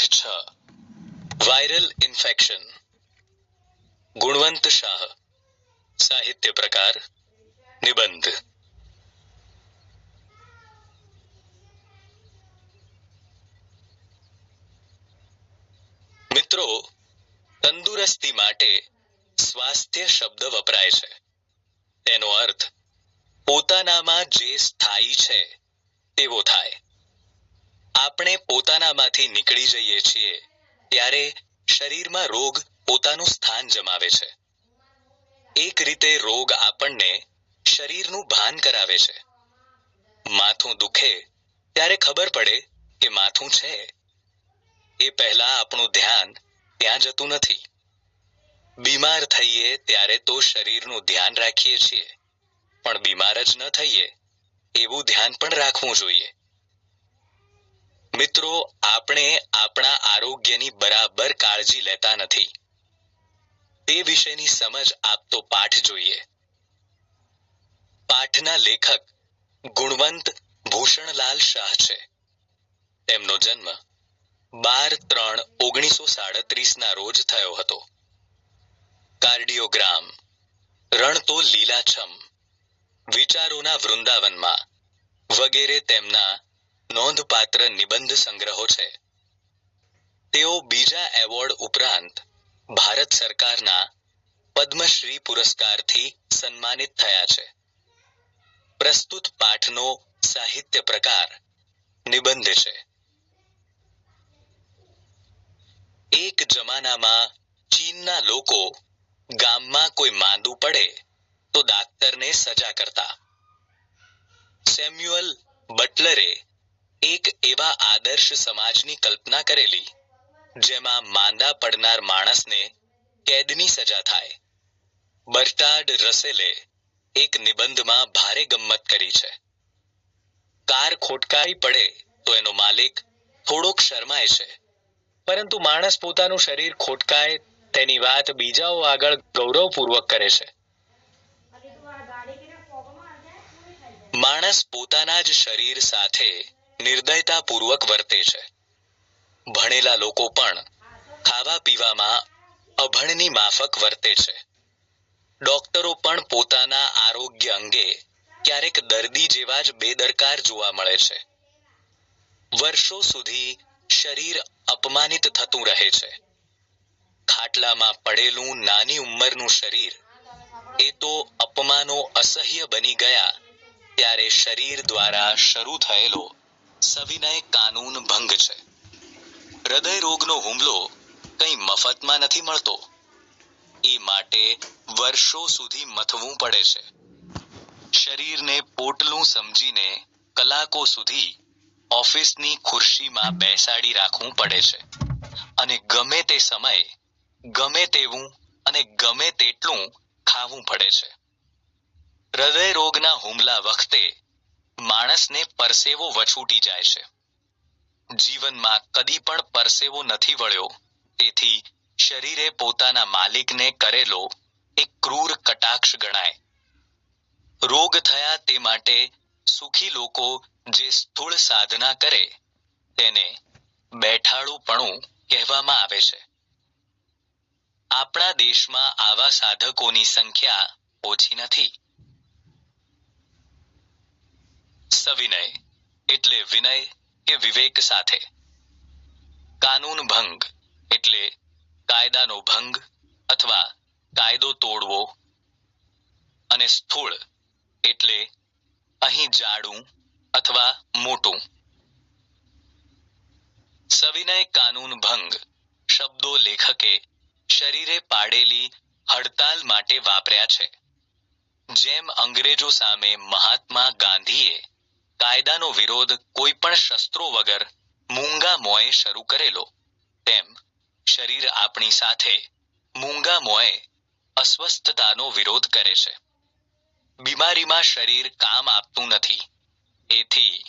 પાઠ 6 viral infection. Gunvant Shah. સાહિત્ય પ્રકાર નિબંધ. મિત્રો, તંદુરસ્તી માટે સ્વાસ્થ્ય શબ્દ વપરાય છે. તેનો અર્થ પોતાનામાં જે સ્થાયી છે તેવો થાય. આપણે પોતાનામાંથી નીકળી જઈએ છીએ ત્યારે શરીરમાં રોગ પોતાનું સ્થાન જમાવે છે. એક રીતે રોગ આપણને શરીરનું ભાન કરાવે છે. માથું દુખે ત્યારે ખબર પડે કે માથું છે. એ પહેલા આપણું ધ્યાન ત્યાં જતું નથી. બીમાર થઈએ ત્યારે તો શરીરનું ધ્યાન રાખીએ છીએ, પણ બીમાર જ ન થઈએ એવું ધ્યાન પણ રાખવું જોઈએ. મિત્રો, આપણે આપણા આરોગ્યની બરાબર કાળજી લેતા નથી. તે વિશેની સમજ આપતો પાઠ જોઈએ. પાઠના લેખક ગુણવંત ભૂષણલાલ શાહ છે. તેમનો જન્મ 12/3/1937 રોજ થયો હતો. કાર્ડિયોગ્રામ, રણ તો લીલાછમ, વિચારોના વૃંદાવનમાં વગેરે તેમના નોંધપાત્ર નિબંધ સંગ્રહો છે. તેઓ બીજા એવોર્ડ ઉપરાંત ભારત સરકારના પદ્મશ્રી પુરસ્કારથી સન્માનિત થયા છે. પ્રસ્તુત પાઠનો સાહિત્ય પ્રકાર નિબંધ છે. એક જમાનામાં ચીનના લોકો ગામમાં કોઈ માંદું પડે તો ડાક્ટરને સજા કરતા. સેમ્યુઅલ બટલરે એક એવા આદર્શ સમાજની કલ્પના કરેલી જેમાં માંદા પડનાર માણસને કેદની સજા થાય. બર્ટાર્ડ રસેલે એક નિબંધમાં ભારે ગમ્મત કરી છે. કાર ખોટકાઈ પડે તો એનો માલિક થોડોક શરમાય છે, પરંતુ માણસ પોતાનું શરીર ખોટકાય તેની વાત બીજાઓ આગળ ગૌરવપૂર્વક કરે છે. માણસ પોતાના જ શરીર સાથે નિર્દયતાપૂર્વક વર્તે છે. ભણેલા લોકો પણ ખાવા પીવામાં અભણની માફક વર્તે છે. ડોક્ટરો પણ પોતાના આરોગ્ય અંગે ક્યારેક દર્દી જેવા જ બેદરકાર જોવા મળે છે. વર્ષો સુધી શરીર અપમાનિત થતું રહે છે. ખાટલામાં પડેલું નાની ઉંમરનું શરીર એ તો અપમાનો અસહ્ય બની ગયા ત્યારે શરીર દ્વારા શરૂ થયેલો સવિનય કાનૂન ભંગ છે. હૃદય રોગનો હુમલો કંઈ મફતમાં નથી મળતો. એ માટે વર્ષો સુધી મથવું પડે છે. શરીરને પોટલું સમજીને કલાકો સુધી ઓફિસની ખુરશીમાં બેસાડી રાખવું પડે છે અને ગમે તે સમયે ગમે તેવું અને ગમે તેટલું ખાવું પડે છે. હૃદય રોગના હુમલા વખતે માણસને પરસેવો વછૂટી જાય છે. જીવનમાં કદી પણ પરસેવો નથી વળ્યો, તેથી શરીરે પોતાના માલિકને કરેલો એક ક્રૂર કટાક્ષ ગણાય. રોગ થયા તે માટે સુખી લોકો જે સ્થૂળ સાધના કરે તેને બેઠાળુંપણું કહેવામાં આવે છે. આપણા દેશમાં આવા સાધકોની સંખ્યા ઓછી નથી. સવિનય એટલે વિનય કે વિવેક સાથે. કાનૂન ભંગ એટલે કાયદાનો ભંગ અથવા કાયદો તોડવો. અને સ્થૂળ એટલે અહીં જાડું અથવા મોટું. સવિનય કાનૂન ભંગ શબ્દો લેખકે શરીરે પાડેલી હડતાલ માટે વાપર્યા છે. જેમ અંગ્રેજો સામે મહાત્મા ગાંધીએ કાયદાનો વિરોધ કોઈ પણ શસ્ત્રો વગર મૂંગા મોએ શરૂ કરેલો, તેમ શરીર આપણી સાથે મૂંગા મોએ અસ્વસ્થતાનો વિરોધ કરે છે. બીમારીમાં શરીર કામ આપતું નથી, એથી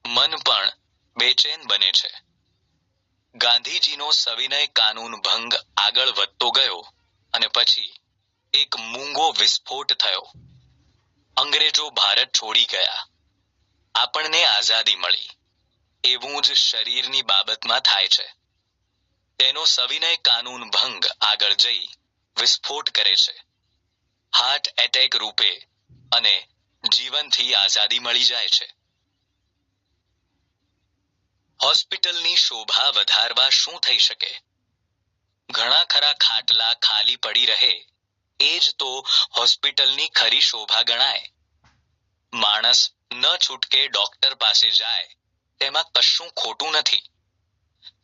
મન પણ બેચેન બને છે. ગાંધીજીનો સવિનય કાનૂન ભંગ આગળ વધતો ગયો અને પછી એક મૂંગો વિસ્ફોટ થયો. અંગ્રેજો ભારત છોડી ગયા. આપણને આઝાદી મળી. એવું જ શરીરની બાબતમાં થાય છે. તેનો સવિનય કાનૂન ભંગ આગળ જઈ વિસ્ફોટ કરે છે. હાર્ટ એટેક રૂપે અને જીવનથી આઝાદી મળી જાય છે. હોસ્પિટલની શોભા વધારવા શું થઈ શકે? ઘણા ખરા ખાટલા ખાલી પડી રહે એ જ તો હોસ્પિટલની ખરી શોભા ગણાય. માણસ ન છૂટકે ડોક્ટર પાસે જાય તેમાં કશું ખોટું નથી.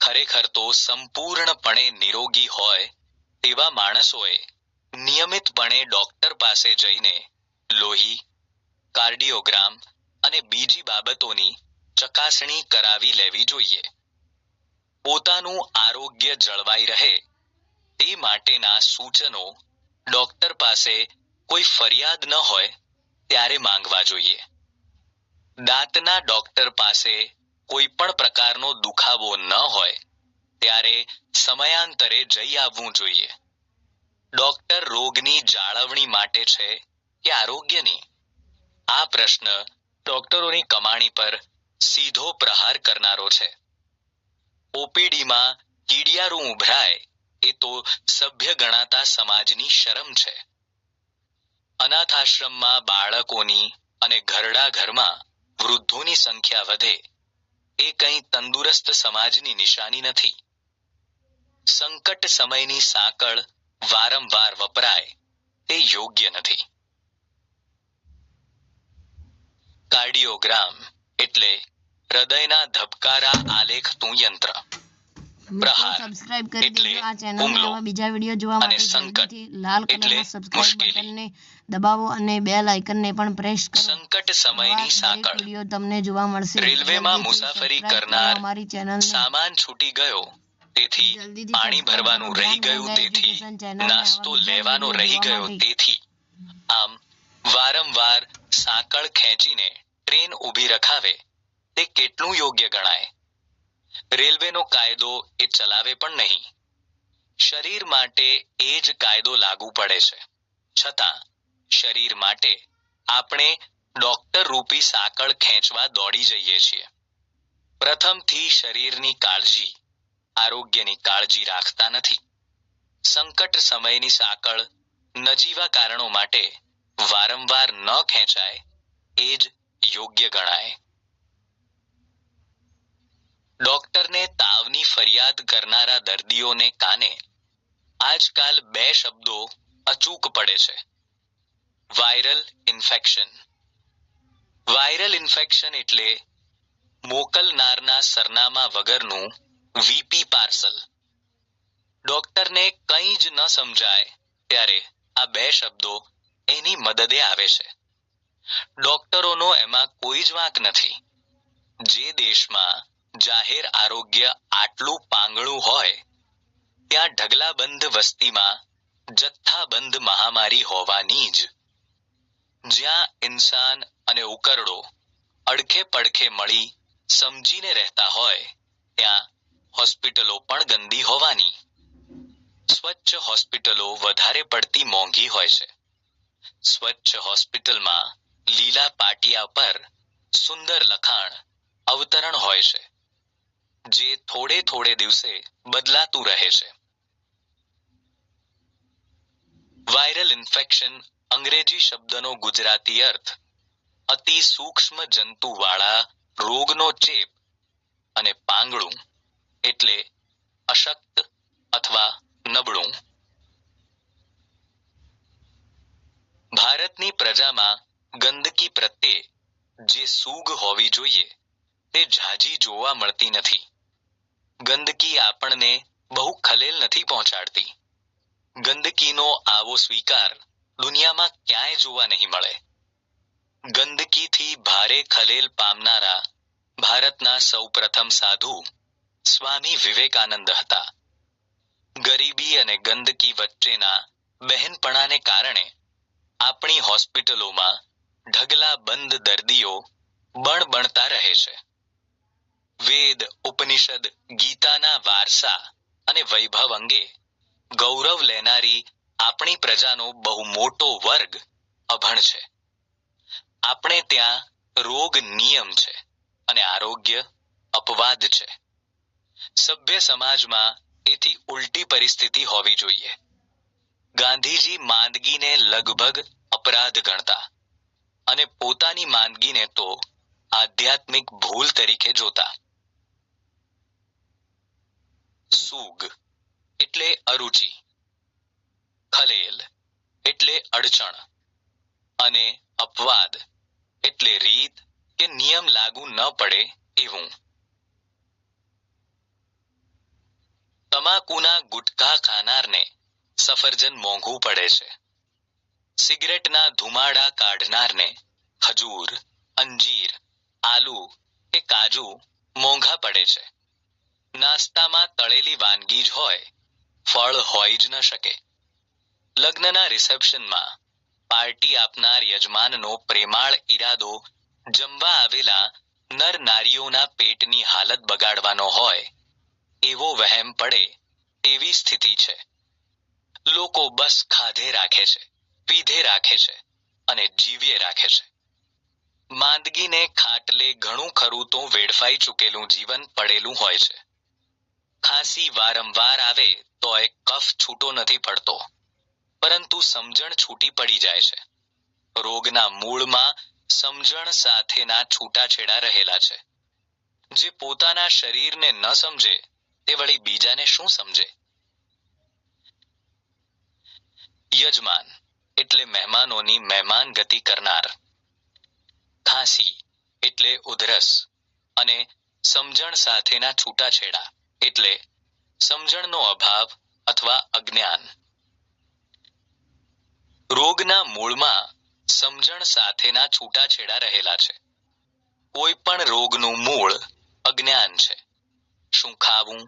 ખરેખર તો સંપૂર્ણપણે નિરોગી હોય તેવા માણસોએ નિયમિતપણે ડોક્ટર પાસે જઈને લોહી, કાર્ડિયોગ્રામ અને બીજી બાબતોની ચકાસણી કરાવી લેવી જોઈએ. પોતાનું આરોગ્ય જળવાઈ રહે તે માટેના સૂચનો ડોક્ટર પાસે કોઈ ફરિયાદ ન હોય ત્યારે માંગવા જોઈએ. દાંતના ડોક્ટર પાસે કોઈ પણ પ્રકારનો દુખાવો ન હોય ત્યારે સમયાંતરે જઈ આવવું જોઈએ. ડોક્ટર રોગની જાળવણી માટે છે કે આરોગ્યની? આ પ્રશ્ન ડોક્ટરોની કમાણી પર સીધો પ્રહાર કરનારો છે. ઓપીડીમાં કીડિયારું ઉભરાય એ તો સભ્ય ગણાતા સમાજની શરમ છે. અનાથાશ્રમમાં બાળકોની અને ઘરડા ઘરમાં વૃદ્ધોની સંખ્યા વધે એ કંઈ તંદુરસ્ત સમાજની નિશાની નથી. સંકટ સમયની સાંકળ વારંવાર વપરાય તે યોગ્ય નથી. કાર્ડિયોગ્રામ એટલે હૃદયના ધબકારા આલેખતું યંત્ર. પ્રહાર એટલે હુમલો અને સંકટ એટલે મુશ્કેલી. દબાવો અને બેલ આઇકનને પણ પ્રેસ કરો. સંકટ સમયની સાંકળ. વિડિયો તમને જોવા મળશે. રેલવેમાં મુસાફરી કરનાર સામાન છૂટી ગયો તેથી પાણી ભરવાનું રહી ગયું તેથી નાસ્તો લેવાનો રહી ગયો તેથી આમ વારંવાર સાંકળ ખેંચીને ટ્રેન ઊભી રખાવે તે કેટલું યોગ્ય ગણાય? રેલવેનો કાયદો એ ચલાવે પણ નહીં. શરીર માટે એ જ કાયદો લાગુ પડે છે. છતાં શરીર માટે આપણે ડોક્ટર રૂપી સાંકળ ખેંચવા દોડી જઈએ છીએ. પ્રથમથી શરીરની કાળજી, આરોગ્યની કાળજી રાખતા નથી. સંકટ સમયની સાંકળ નજીવા કારણો માટે વારંવાર ન ખેંચાય એ જ યોગ્ય ગણાય. ડોક્ટરને તાવની ફરિયાદ કરનારા દર્દીઓને કાને આજકાલ બે શબ્દો અચૂક પડે છે: વાયરલ ઇન્ફેક્શન. વાયરલ ઇન્ફેક્શન એટલે મોકલનારના સરનામા વગરનું વીપી પાર્સલ. ડોક્ટરને કંઈ જ ન સમજાય ત્યારે આ બે શબ્દો એની મદદે આવે છે. ડોક્ટરોનો એમાં કોઈ જ વાંક નથી. જે દેશમાં જાહેર આરોગ્ય આટલું પાંગળું હોય ત્યાં ઢગલાબંધ વસ્તીમાં જથ્થાબંધ મહામારી હોવાની જ. જ્યાં ઇન્સાન અને ઉકરડો અડખે પડખે મળી સમજીને રહેતા હોય ત્યાં હોસ્પિટલો પણ ગંદી હોવાની. સ્વચ્છ હોસ્પિટલો વધારે પડતી મોંઘી હોય છે. સ્વચ્છ હોસ્પિટલમાં લીલા પાટિયા પર સુંદર લખાણ અવતરણ હોય છે જે થોડે થોડે દિવસે બદલાતું રહે છે. વાયરલ ઇન્ફેક્શન અંગ્રેજી શબ્દનો ગુજરાતી અર્થ અતિ સૂક્ષ્મ જંતુવાળા રોગનો ચેપ અને પાંગળું એટલે અશક્ત અથવા નબળું. ભારતની પ્રજામાં ગંદકી પ્રત્યે જે સૂગ હોવી જોઈએ તે ઝાઝી જોવા મળતી નથી. ગંદકી આપણને બહુ ખલેલ નથી પહોંચાડતી. ગંદકીનો આવો સ્વીકાર દુનિયામાં ક્યાંય જોવા નહીં મળે. ગંદકીથી ભારે ખલેલ પામનારા ભારતના સૌપ્રથમ સાધુ સ્વામી વિવેકાનંદ હતા. ગરીબી અને ગંદકી વચ્ચેના બહેનપણાને કારણે આપણી હોસ્પિટલોમાં ઢગલા બંધ દર્દીઓ બણબણતા રહે છે. વેદ, ઉપનિષદ, ગીતાના વારસા અને વૈભવ અંગે ગૌરવ લેનારી આપણી પ્રજાનો બહુ મોટો વર્ગ અભણ છે. આપણે ત્યાં રોગ નિયમ છે અને આરોગ્ય અપવાદ છે. સભ્ય સમાજમાં એથી ઉલટી પરિસ્થિતિ હોવી જોઈએ. ગાંધીજી માંદગીને લગભગ અપરાધ ગણતા અને પોતાની માંદગીને તો આધ્યાત્મિક ભૂલ તરીકે જોતા. સૂગ એટલે અરુચિ, ખલેલ એટલે અડચણ અને અપવાદ એટલે રીત કે નિયમ લાગુ ન પડે એવું. તમાકુના ગુટખા ખાનારને સફરજન મોંઘું પડે છે. સિગરેટના ધુમાડા કાઢનારને ખજૂર, અંજીર, આલુ કે કાજુ મોંઘા પડે છે. નાસ્તામાં તળેલી વાનગી જ હોય, ફળ હોય જ ન શકે. લગ્નના રિસેપ્શનમાં પાર્ટી આપનાર યજમાનનો પ્રેમાળ ઈરાદો જમવા આવેલા નર નારીઓના પેટની હાલત બગાડવાનો હોય એવો વહેમ પડે એવી સ્થિતિ છે. લોકો બસ ખાધે રાખે છે, પીધે રાખે છે અને જીવ્યે રાખે છે. માંદગીને ખાટલે ઘણું ખરું તો વેડફાઈ ચૂકેલું જીવન પડેલું હોય છે. ખાંસી વારંવાર આવે તોય કફ છૂટો નથી પડતો, પરંતુ સમજણ છૂટી પડી જાય છે. રોગના મૂળમાં સમજણ સાથેના છૂટાછેડા રહેલા છે. જે પોતાના શરીરને ન સમજે તે વળી બીજાને શું સમજે? યજમાન એટલે મહેમાનોની મહેમાન ગતિ કરનાર. ખાંસી એટલે ઉધરસ અને સમજણ સાથેના છૂટાછેડા એટલે સમજણનો અભાવ અથવા અજ્ઞાન. રોગના મૂળમાં સમજણ સાથેના છૂટાછેડા રહેલા છે. કોઈ પણ રોગનું મૂળ અજ્ઞાન છે. શું ખાવું,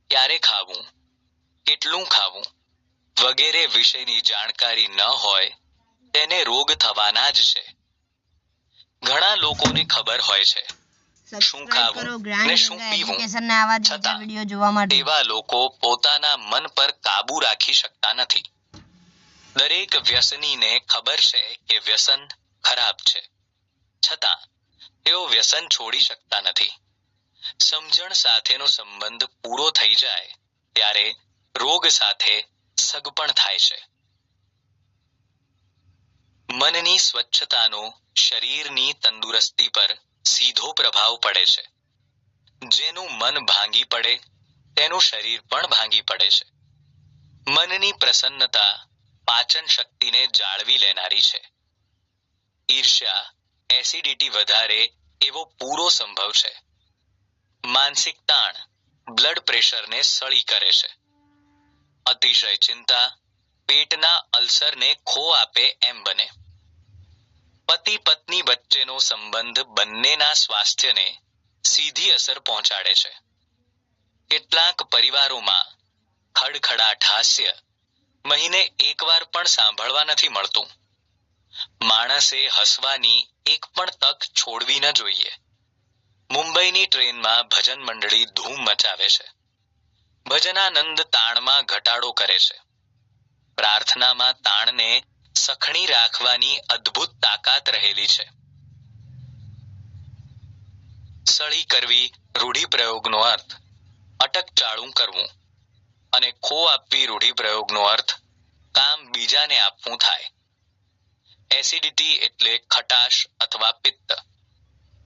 ક્યારે ખાવું, કેટલું ખાવું વગેરે વિશેની જાણકારી ન હોય તેને રોગ થવાના જ છે. ઘણા લોકોને ખબર હોય છે શું ખાવું ને શું પીવું, છતાં એવા લોકો પોતાના મન પર કાબુ રાખી શકતા નથી. દરેક વ્યસનીને ખબર છે કે વ્યસન ખરાબ છે, છતાં તેઓ વ્યસન છોડી શકતા નથી. સમજણ સાથેનો સંબંધ પૂરો થઈ જાય ત્યારે રોગ સાથે સગપણ થાય છે. મનની સ્વચ્છતાનો શરીરની તંદુરસ્તી પર સીધો પ્રભાવ પડે છે. જેનું મન ભાંગી પડે તેનું શરીર પણ ભાંગી પડે છે. મનની પ્રસન્નતા પાચન શક્તિને જાળવી લેનારી છે. ઈર્ષ્યા, એસિડિટી વધારે એવો પૂરો સંભવ છે. માનસિક તાણ બ્લડ પ્રેશરને સળી કરે છે. અતિશય ચિંતા પેટના અલ્સરને ખો આપે એમ બને. પતિ પત્ની વચ્ચેનો સંબંધ બંનેના સ્વાસ્થ્યને સીધી અસર પહોંચાડે છે. કેટલાક પરિવારોમાં ખડખડાટ હાસ્ય મહિને એકવાર પણ સાંભળવા નથી મળતું. માણસે હસવાની એક પણ તક છોડવી ન જોઈએ. મુંબઈની ટ્રેનમાં ભજન મંડળી ધૂમ મચાવે છે. ભજનાનંદ તાણમાં ઘટાડો કરે છે. પ્રાર્થનામાં તાણને સખણી રાખવાની અદ્ભુત તાકાત રહેલી છે. સળી કરવી રૂઢિપ્રયોગનો અર્થ અટકચાળું કરવું અને ખો આપવી રૂઢિપ્રયોગનો અર્થ કામ બીજાને આપવું થાય. એસિડિટી એટલે ખટાશ અથવા પિત્ત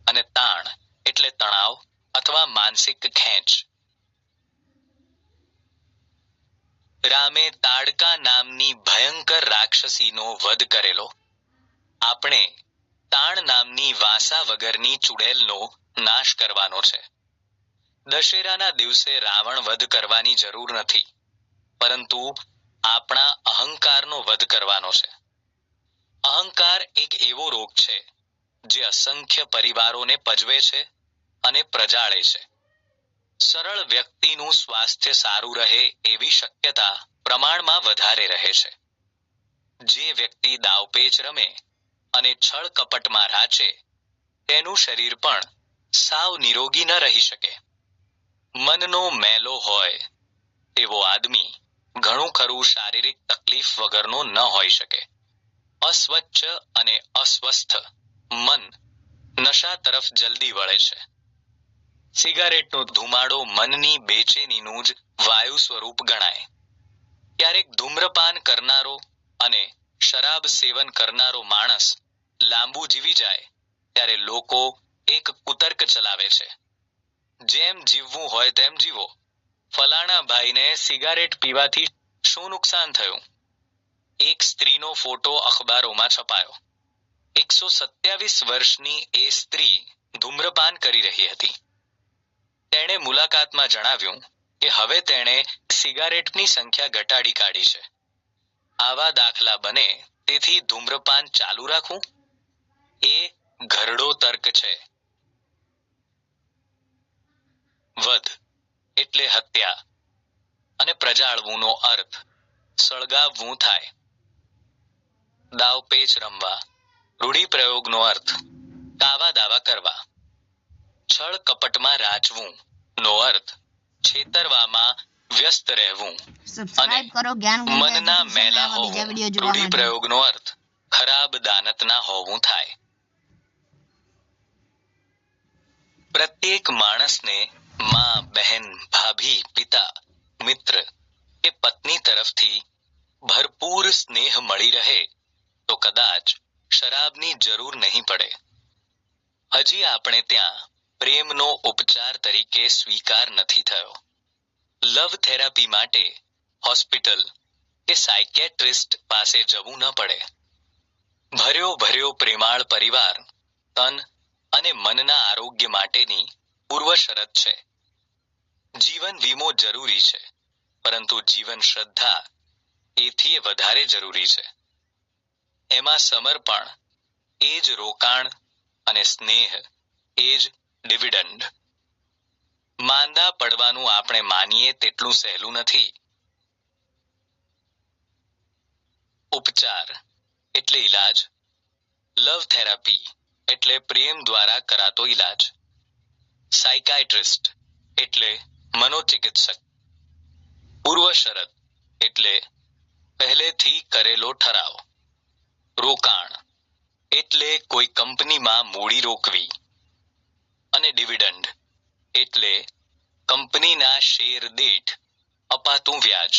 અને તાણ એટલે તણાવ અથવા માનસિક ખેંચ. રામે તાડકા નામની ભયંકર રાક્ષસીનો વધ કરેલો. આપણે તાણ નામની વાસા વગરની ચુડેલનો નાશ કરવાનો છે. દશેરાના દિવસે રાવણ વધ કરવાની જરૂર નથી, પરંતુ આપણા અહંકારનો વધ કરવાનો છે. અહંકાર એક એવો રોગ છે જે અસંખ્ય પરિવારોને પજવે છે અને પ્રજાળે છે. સરળ વ્યક્તિનું સ્વાસ્થ્ય સારું રહે એવી શક્યતા પ્રમાણમાં વધારે રહે છે. જે વ્યક્તિ દાવપેચ રમે અને છળ કપટમાં રાચે તેનું શરીર પણ સાવ નિરોગી ન રહી શકે. મનનો મેલો હોય તેવો આદમી ઘણું ખરું શારીરિક તકલીફ વગરનો ન હોઈ શકે. અસ્વચ્છ અને અસ્વસ્થ મન નશા તરફ જલ્દી વળે છે. સિગારેટનો ધુમાડો મનની બેચેનીનું જ વાયુ સ્વરૂપ ગણાય. ક્યારેક ધૂમ્રપાન કરનારો અને શરાબ સેવન કરનારો માણસ લાંબુ જીવી જાય ત્યારે લોકો એક કુતર્ક ચલાવે છે. જેમ જીવવું હોય તેમ જીવો. ફલાણા ભાઈને સિગારેટ પીવાથી શું નુકસાન થયું? એક સ્ત્રીનો ફોટો અખબારોમાં છપાયો. 127 વર્ષની એ સ્ત્રી ધૂમ્રપાન કરી રહી હતી. તેણે મુલાકાતમાં જણાવ્યું કે હવે તેણે સિગારેટની સંખ્યા ઘટાડી કાઢી છે. આવા દાખલા બને તેથી ધૂમ્રપાન ચાલુ રાખવું એ ઘરડો તર્ક છે. વધ એટલે હત્યા અને પ્રજાળવુંનો અર્થ સળગાવવું થાય. દાવપેચ રમવા. રૂઢિપ્રયોગનો અર્થ કાવા દાવા કરવા. છળ કપટમાં રાચવું નો અર્થ છેતરવામાં વ્યસ્ત રહેવું. સબસ્ક્રાઇબ કરો જ્ઞાન ગંગા મનના મેલા એજ્યુકેશન. હોવું બીજા વિડીયો જોવા માટે રૂઢિપ્રયોગનો અર્થ ખરાબ દાનતના હોવું થાય. પ્રત્યેક માણસને માં, બહેન, ભાભી, પિતા, મિત્ર કે પત્ની તરફથી ભરપૂર સ્નેહ મળી રહે તો કદાચ શરાબની જરૂર નહીં પડે. હજી આપણે ત્યાં પ્રેમનો ઉપચાર તરીકે સ્વીકાર નથી થયો. લવ થેરાપી માટે હોસ્પિટલ કે સાયકેટ્રિસ્ટ પાસે જવું ન પડે. ભર્યો પ્રેમાળ પરિવાર તન અને મનના આરોગ્ય માટેની પૂર્વ શરત છે. જીવન વીમો જરૂરી છે, પરંતુ જીવન શ્રદ્ધા એથી વધારે જરૂરી છે. એમાં સમર્પણ એ જ રોકાણ અને સ્નેહ એ જ ડિવિડન્ડ. માંદા પડવાનું આપણે માનીએ તેટલું સહેલું નથી. ઉપચાર એટલે ઈલાજ. લવ થેરાપી એટલે પ્રેમ દ્વારા કરાતો ઈલાજ. સાયકાઇટ્રિસ્ટ એટલે મનોચિકિત્સક. પૂર્વ શરત એટલે પહેલેથી કરેલો ઠરાવ. રોકાણ એટલે કોઈ કંપનીમાં મૂડી રોકવી. અને ડિવિડન્ડ એટલે કંપનીના શેર દીઠ અપાતું વ્યાજ.